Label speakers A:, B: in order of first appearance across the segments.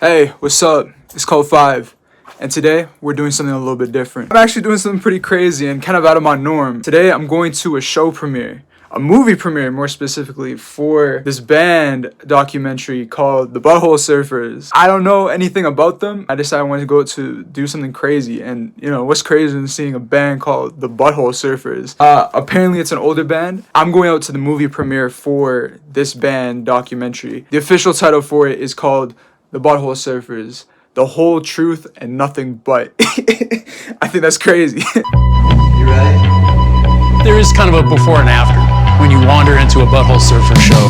A: Hey, what's up? It's Code 5, and today we're doing something a little bit different. I'm actually doing something pretty crazy and kind of out of my norm. Today I'm going to a show premiere, a movie premiere more specifically, for this band documentary called The Butthole Surfers. I don't know anything about them. I decided I wanted to go to do something crazy, and you know, what's crazy than seeing a band called The Butthole Surfers? Apparently it's an older band. I'm going out to the movie premiere for this band documentary. The official title for it is called The Butthole Surfers, The Whole Truth and Nothing But. I think that's crazy.
B: You ready?
C: There is kind of a before and after when you wander into a Butthole Surfer show.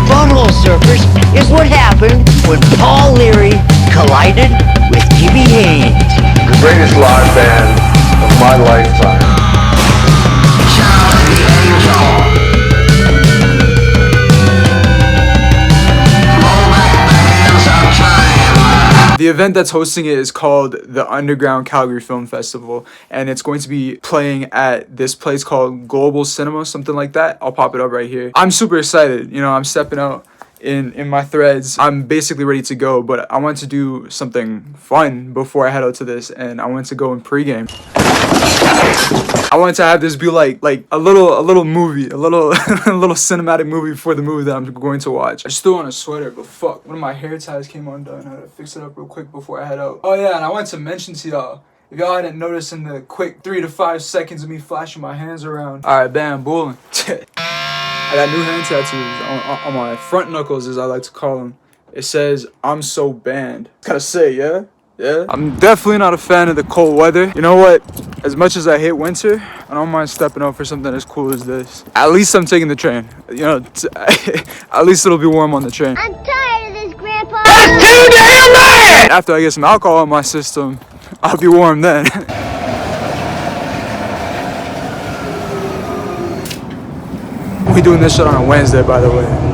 D: Butthole Surfers is what happened when Paul Leary collided with Jimmy Haynes.
B: The greatest live band of my lifetime.
A: The event that's hosting it is called the Underground Calgary Film Festival, and it's going to be playing at this place called Global Cinema, something like that. I'll pop it up right here. I'm super excited. You know, I'm stepping out in my threads. I'm basically ready to go, but I wanted to do something fun before I head out to this, and I wanted to go and pregame. I wanted to have this be like a little movie, a little a little cinematic movie for the movie that I'm going to watch. I just threw on a sweater, but fuck, one of my hair ties came undone. I had to fix it up real quick before I head out. Oh yeah, and I wanted to mention to y'all, if y'all hadn't noticed in the quick 3 to 5 seconds of me flashing my hands around. Alright, bam, bowling. I got new hand tattoos on my front knuckles, as I like to call them. It says, "I'm so banned." Gotta say, yeah? Yeah? I'm definitely not a fan of the cold weather. You know what? As much as I hate winter, I don't mind stepping out for something as cool as this. At least I'm taking the train. You know, at least it'll be warm on the train.
E: I'm tired of this, Grandpa.
D: That's too damn bad!
A: After I get some alcohol in my system, I'll be warm then. We doing this shit on a Wednesday, by the way.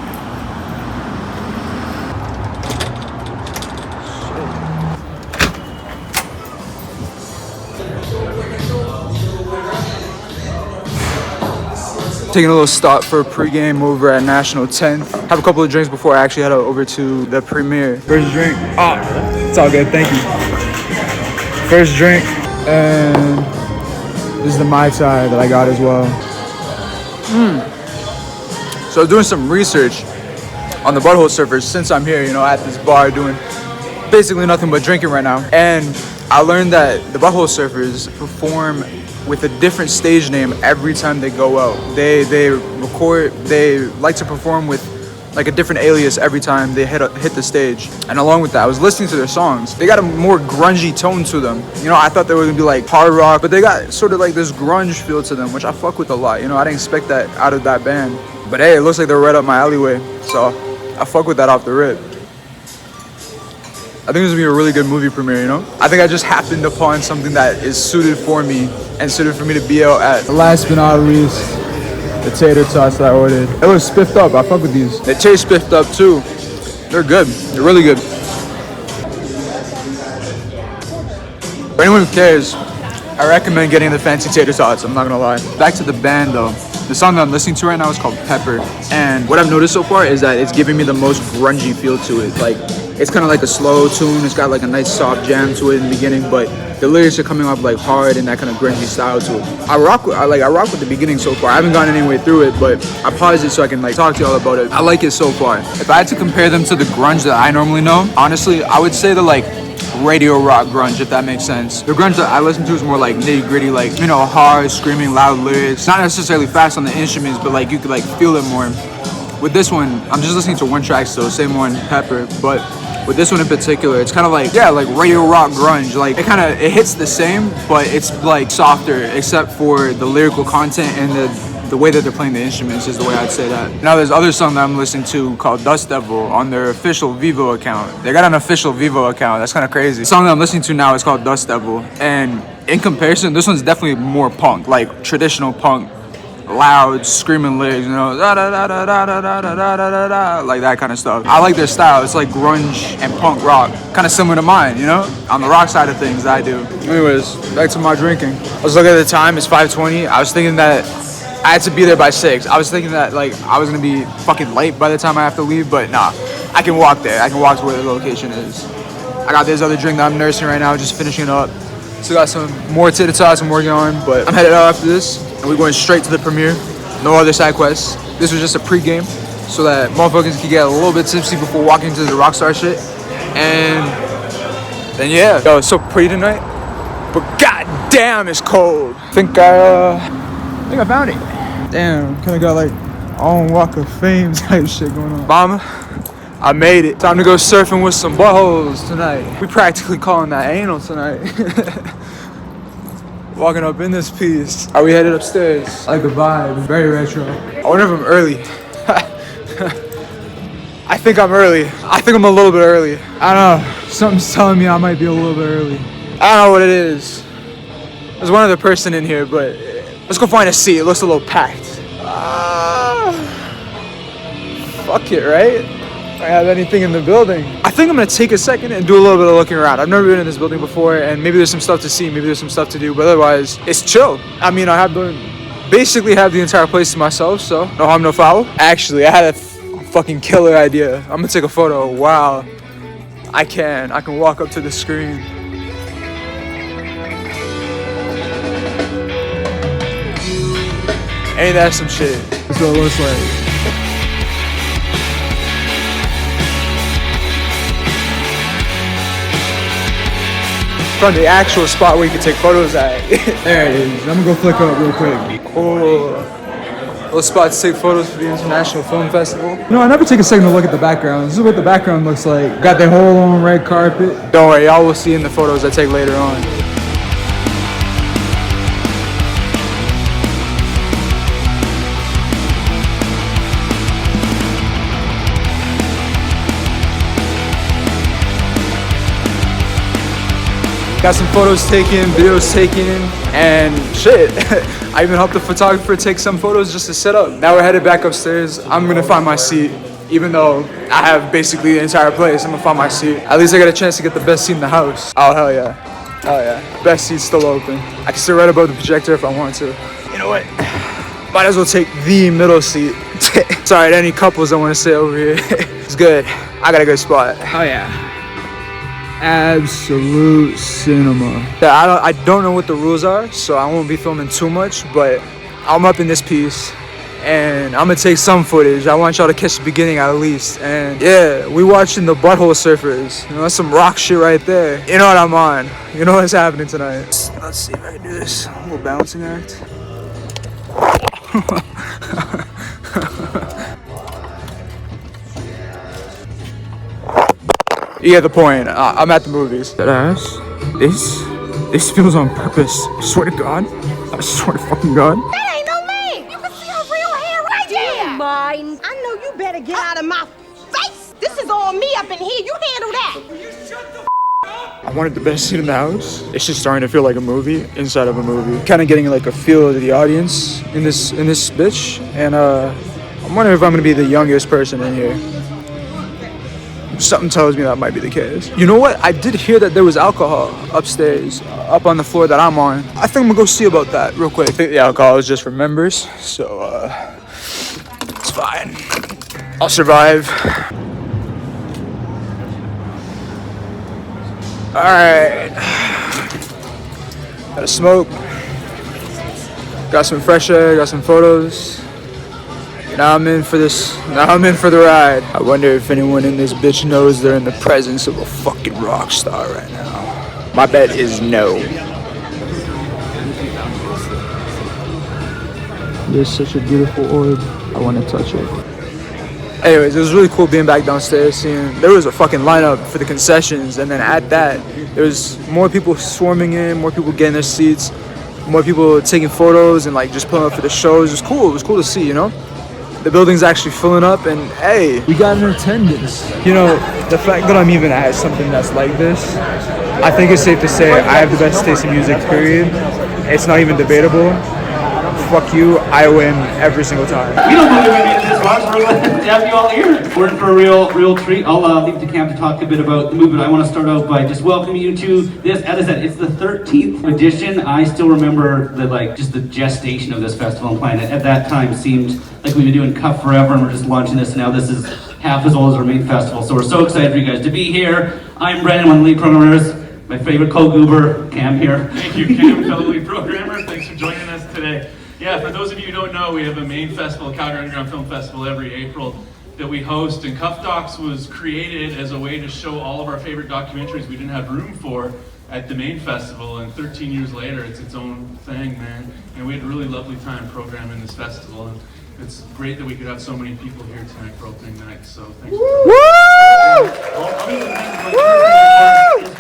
A: Taking a little stop for a pregame over at National 10th. Have a couple of drinks before I actually head over to the premiere. First drink. It's all good, thank you. First drink, and this is the Mai Tai that I got as well. So I was doing some research on the Butthole Surfers since I'm here, you know, at this bar doing basically nothing but drinking right now. And I learned that the Butthole Surfers perform with a different stage name every time they go out. They like to perform with like a different alias every time they hit the stage. And along with that, I was listening to their songs. They got a more grungy tone to them. You know, I thought they were gonna be like hard rock, but they got sort of like this grunge feel to them, which I fuck with a lot. You know, I didn't expect that out of that band. But hey, it looks like they're right up my alleyway, so I fuck with that off the rip. I think this is gonna be a really good movie premiere, you know? I think I just happened upon something that is suited for me and suited for me to be out at. Last but not least, the tater tots that I ordered. It was spiffed up, I fuck with these. They taste spiffed up too. They're good, they're really good. For anyone who cares, I recommend getting the fancy tater tots, I'm not gonna lie. Back to the band though. The song that I'm listening to right now is called Pepper, and what I've noticed so far is that it's giving me the most grungy feel to it. Like, it's kind of like a slow tune, it's got like a nice soft jam to it in the beginning, but the lyrics are coming up like hard and that kind of grungy style to it. I rock with the beginning so far. I haven't gotten any way through it, but I paused it so I can like talk to y'all about it. I like it so far. If I had to compare them to the grunge that I normally know, honestly, I would say the like radio rock grunge, if that makes sense. The grunge that I listen to is more like nitty gritty, like, you know, hard, screaming, loud lyrics. Not necessarily fast on the instruments, but like you could like feel it more. With this one, I'm just listening to one track still, same one, Pepper, but with this one in particular, it's kind of like, yeah, like radio rock grunge. Like, it hits the same, but it's like softer, except for the lyrical content and the way that they're playing the instruments is the way I'd say that. Now, there's other song that I'm listening to called Dust Devil on their official Vivo account. They got an official Vivo account, that's kind of crazy. The song that I'm listening to now is called Dust Devil, and in comparison, this one's definitely more punk, like traditional punk. Loud screaming lyrics, you know, da da da da da da da da da da, like that kind of stuff. I like their style. It's like grunge and punk rock, kind of similar to mine, you know, on the rock side of things that I do. Anyways, back to my drinking. I was looking at the time, it's 5:20. I was thinking that I had to be there by 6. I was thinking that like I was gonna be fucking late by the time I have to leave, but nah, I can walk there. I can walk to where the location is. I got this other drink that I'm nursing right now, just finishing it up. Still got some more tater tots I'm working on, but I'm headed out after this, and we're going straight to the premiere. No other side quests. This was just a pre-game, so that motherfuckers can get a little bit tipsy before walking into the Rockstar shit. And then yeah, yo, it's so pretty tonight, but goddamn, it's cold. I think I found it. Damn, kinda got like on Walk of Fame type shit going on. Mama, I made it. Time to go surfing with some buttholes tonight. We practically calling that anal tonight. Walking up in this piece. Are we headed upstairs? I like the vibe, very retro. I wonder if I'm early. I think I'm early. I think I'm a little bit early. I don't know, something's telling me I might be a little bit early. I don't know what it is. There's one other person in here, but let's go find a seat. It looks a little packed. Fuck it, right? I have anything in the building. I think I'm gonna take a second and do a little bit of looking around. I've never been in this building before, and maybe there's some stuff to see, maybe there's some stuff to do, but otherwise, it's chill. I mean, I have basically have the entire place to myself, so no harm, no foul. Actually, I had a fucking killer idea. I'm gonna take a photo. Wow. I can walk up to the screen. Ain't that some shit? That's what it looks like. From the actual spot where you can take photos at. There it is. I'm gonna go flick up real quick. Cool. Little spot to take photos for the International Film Festival. You know, I never take a second to look at the background. This is what the background looks like. Got the whole on red carpet. Don't worry, y'all will see in the photos I take later on. Got some photos taken, videos taken, and shit. I even helped the photographer take some photos just to set up. Now we're headed back upstairs. I'm gonna find my seat. Even though I have basically the entire place, I'm gonna find my seat. At least I got a chance to get the best seat in the house. Oh, hell yeah. Oh yeah. Best seat's still open. I can sit right above the projector if I want to. You know what? Might as well take the middle seat. Sorry to any couples that wanna sit over here. It's good. I got a good spot. Oh yeah. Absolute cinema. Yeah, I don't know what the rules are, so I won't be filming too much, but I'm up in this piece and I'm gonna take some footage. I want y'all to catch the beginning at least. And yeah, we watching the Butthole Surfers. You know, that's some rock shit right there. You know what I'm on. You know what's happening tonight. Let's see if I can do this. A little balancing act. You get the point. I'm at the movies. That ass. This feels on purpose. I swear to God. I swear to fucking God.
E: That ain't no man. You can see her real hair right there. Mine. I know you better get out of my face. This is all me up in here. You handle that. You shut the up.
A: I wanted the best seat in the house. It's just starting to feel like a movie inside of a movie. Kind of getting like a feel of the audience in this bitch. And I'm wondering if I'm gonna be the youngest person in here. Something tells me that might be the case. You know what? I did hear that there was alcohol upstairs, up on the floor that I'm on. I think I'm gonna go see about that real quick. I think the alcohol is just for members, so it's fine. I'll survive. All right. Got a smoke. Got some fresh air. Got some photos. Now I'm in for this. Now I'm in for the ride. I wonder if anyone in this bitch knows they're in the presence of a fucking rock star right now. My bet is no. There's such a beautiful orb. I want to touch it. Anyways, it was really cool being back downstairs, seeing there was a fucking lineup for the concessions, and then at that, there was more people swarming in, more people getting their seats, more people taking photos and like just pulling up for the shows. It was cool. It was cool to see, you know? The building's actually filling up, and hey, we got an attendance. You know, the fact that I'm even at something that's like this, I think it's safe to say I have the best taste in music, period. It's not even debatable. Fuck you, I win every single time.
F: We don't believe in this to have you all here. We're in for a real treat. I'll leave it to Cam to talk a bit about the movie, but I want to start out by just welcoming you to this. As I said, it's the 13th edition. I still remember just the gestation of this festival and planning. At that time, seemed like we've been doing Cuff forever, and we're just launching this. And now this is half as old as our main festival. So we're so excited for you guys to be here. I'm Brandon, one of the lead programmers. My favorite co-goober, Cam here.
G: Thank you, Cam, fellow lead programmer. Thanks for joining us today. Yeah, for those of you who don't know, we have a main festival, Calgary Underground Film Festival, every April that we host. And Cuff Docs was created as a way to show all of our favorite documentaries we didn't have room for at the main festival. And 13 years later, it's its own thing, man. And we had a really lovely time programming this festival. And it's great that we could have so many people here tonight for opening night. So thanks.
F: Woo!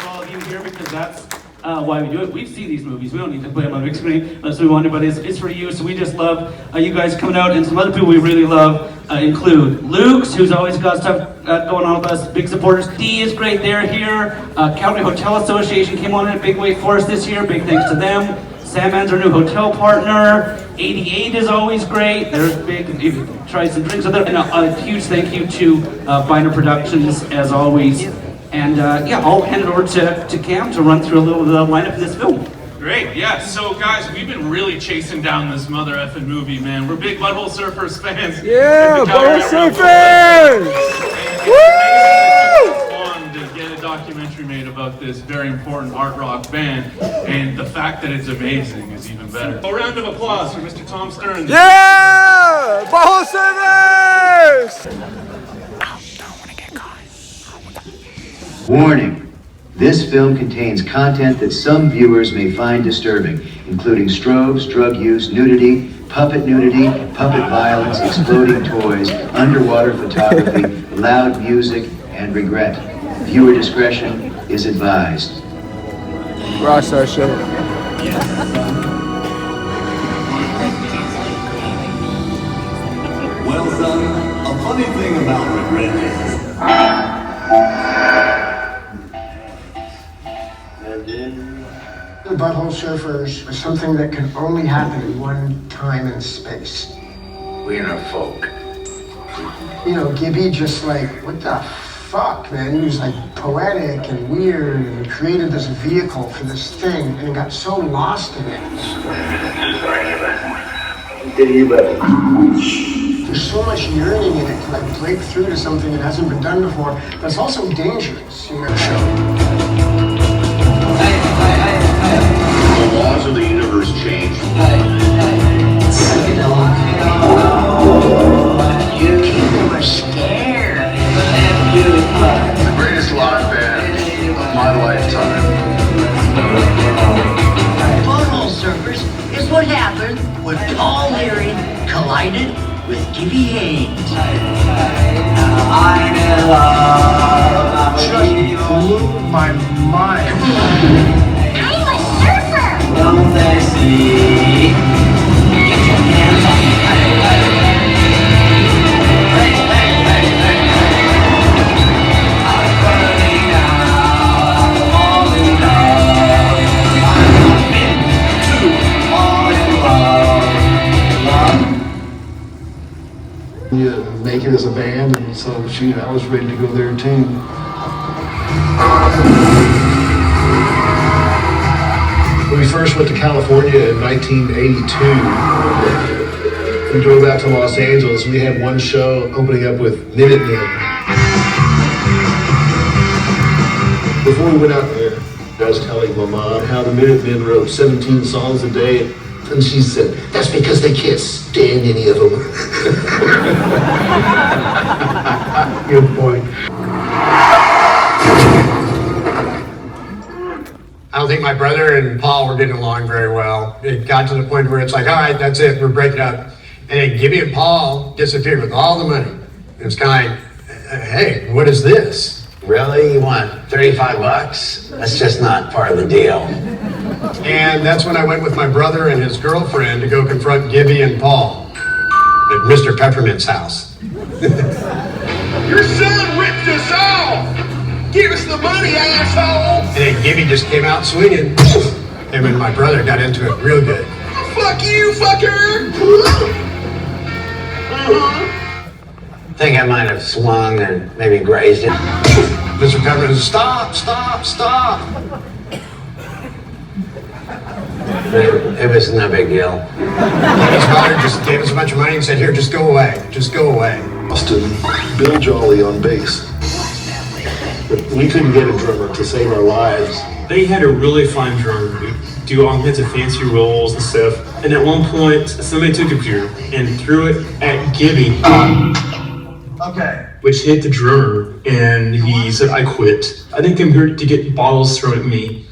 F: All of you here, because that's why we do it. We see these movies. We don't need to play them on a big screen unless we want to, but it's for you. So we just love you guys coming out, and some other people we really love include Luke's, who's always got stuff going on with us, big supporters. D is great, they're here. Calgary Hotel Association came on in a big way for us this year. Big thanks to them. Sandman's our new hotel partner. 88 is always great. They're big. You can try some drinks with them. And a huge thank you to Binder Productions, as always. And I'll hand it over to Cam to run through a little of the lineup of this film.
G: Great, yeah. So guys, we've been really chasing down this mother effing movie, man. We're big Butthole Surfers fans.
A: Yeah, Butthole Surfers!
G: Woo! To get a documentary made about this very important art rock band, and the fact that it's amazing is even better. A round of applause for Mr. Tom Stearns.
A: Yeah! Butthole Surfers!
H: Warning. This film contains content that some viewers may find disturbing, including strobes, drug use, nudity, puppet violence, exploding toys, underwater photography, loud music, and regret. Viewer discretion is advised.
A: Rockstar shit.
I: Well, son, a funny thing about regret is...
J: The Butthole Surfers was something that can only happen in one time and space.
I: We're a folk.
J: You know, Gibby just what the fuck, man? He was poetic and weird and created this vehicle for this thing and got so lost in it. There's so much yearning in it to break through to something that hasn't been done before, but it's also dangerous, you know?
I: The laws of the universe change.
D: You people were scared.
I: The greatest live band of my lifetime.
D: Butthole Surfers is what happened when Paul Leary collided with Gibby Haynes. I'm in love.
J: Just blew my mind.
E: I'm a surfer!
D: Don't they see? Get your hands on me. Hey, hey, hey, hey, hey. I'm burning out, all in love. I've been to all in love.
J: You make it as a band, and so I was ready to go there too. When we first went to California in 1982, we drove out to Los Angeles. We had one show opening up with Minutemen. Before we went out there, I was telling my mom how the Minutemen wrote 17 songs a day, and she said, "That's because they can't stand any of them." Good point. I don't think my brother and Paul were getting along very well. It got to the point where it's all right, that's it, we're breaking up. And then Gibby and Paul disappeared with all the money. It was kind of, hey, what is this?
K: Really? You want $35? That's just not part of the deal.
J: And that's when I went with my brother and his girlfriend to go confront Gibby and Paul at Mr. Peppermint's house.
I: Your son ripped us off! Give us the money, asshole!
J: And then Gibby just came out swinging. Him and my brother got into it real good.
I: Fuck you, fucker!
K: think I might have swung and maybe grazed it.
J: Mr. Pepper, stop, stop, stop.
K: It was no big deal.
J: His mother just gave us a bunch of money and said, here, just go away. Just go away.
B: Austin, Bill Jolly on bass. We couldn't get a drummer to save our lives.
L: They had a really fine drummer who do all kinds of fancy rolls and stuff. And at one point, somebody took a beer and threw it at Gibby.
J: Okay.
L: Which hit the drummer, and he said, I quit. I didn't come here to get bottles thrown at me.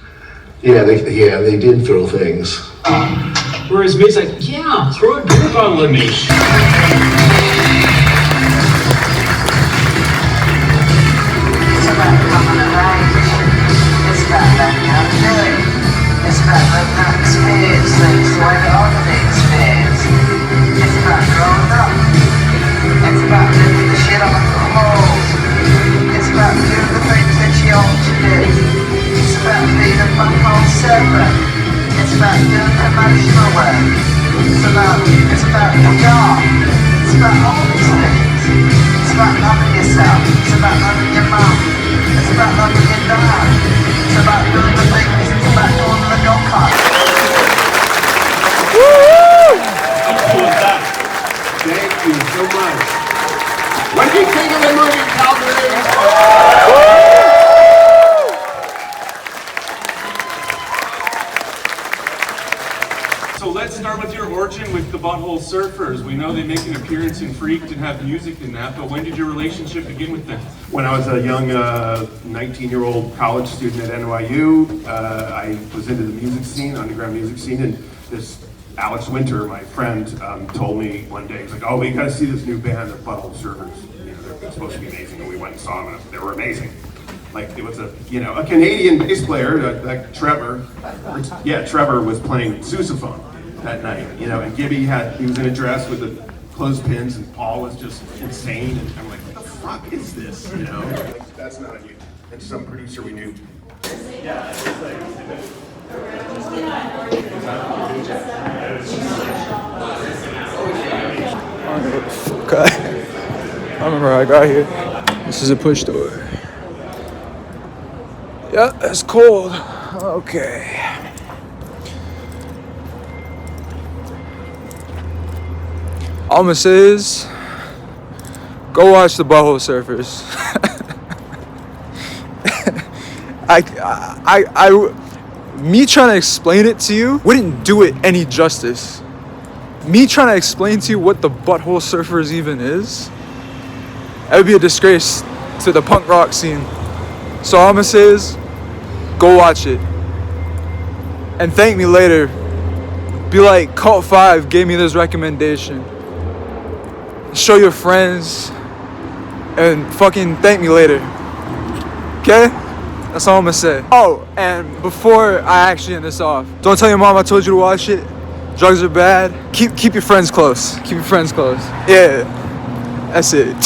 B: Yeah, they did throw things.
L: Whereas me's like, yeah, throw a beer bottle at me.
M: It's about letting out joy. It's about letting out experience things the way that other things experience. It's about growing up. It's about living the shit on the holes. It's about doing the things that you ought to do. It's about being a butthole surfer. It's about doing emotional work. It's about the dark. It's about all these things. It's about loving yourself. It's about loving your mum. It's about loving your dad. It's about doing the things. It's about going to the go-kart.
I: Thank you so much. What do you think of the movie, Calvary?
G: So let's start with your origin with the Butthole Surfers. We know they make an appearance in Freaked and have music in that, but when did your relationship begin with them?
N: When I was a young 19-year-old college student at NYU, I was into the music scene, underground music scene, and this Alex Winter, my friend, told me one day, he's like, oh, we gotta see this new band, the Butthole Surfers. You know, they're supposed to be amazing, and we went and saw them, and they were amazing. Like, it was a Canadian bass player, like Trevor. Yeah, Trevor was playing sousaphone that night, and Gibby he was in a dress with the clothespins, and Paul was just insane, and I'm like, what the fuck is this, Like, that's not you. And some producer we knew. Yeah,
A: Okay. I remember how I got here. This is a push door. Yeah, it's cold. Okay. All I'm gonna say is, go watch the Butthole Surfers. Me trying to explain it to you wouldn't do it any justice. Me trying to explain to you what the Butthole Surfers even is, that would be a disgrace to the punk rock scene. So all I'm gonna say is, go watch it. And thank me later. Be like, Cult 5 gave me this recommendation. Show your friends. And fucking thank me later. Okay? That's all I'm gonna say. Oh, and before I actually end this off, don't tell your mom I told you to watch it. Drugs are bad. Keep your friends close. Keep your friends close. Yeah. That's it.